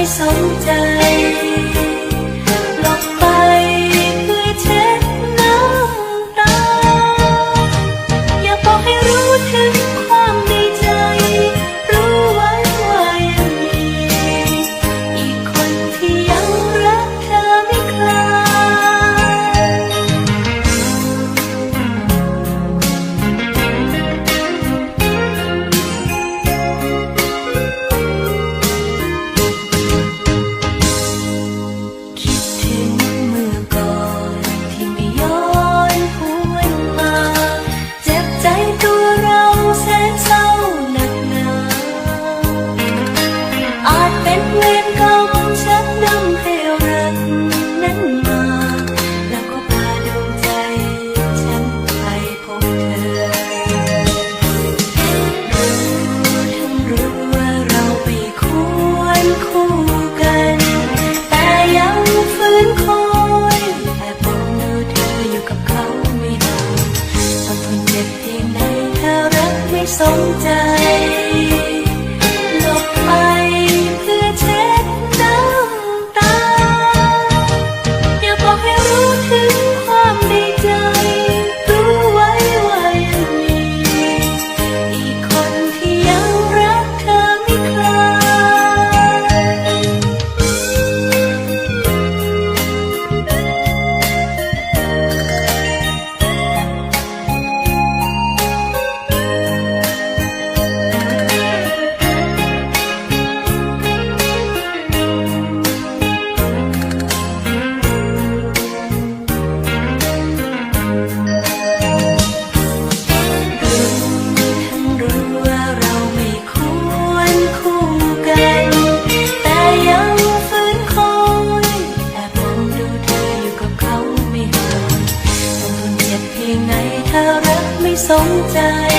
ไม่สนใจหลบไปเพื่อเช็ดน้ำตาอยากบอกให้รู้ถึงความในใจรู้ไว้ว่ายังมีอีกคนที่ยังรักเธอไม่คลายสนใจหลบไปเพื่อเช็ดน้ำตาอยากบอกให้รู้ถึงความดีใจรู้ไว้ว่ายังมีอีกคนที่ยังรักเธอไม่คลายสนใจ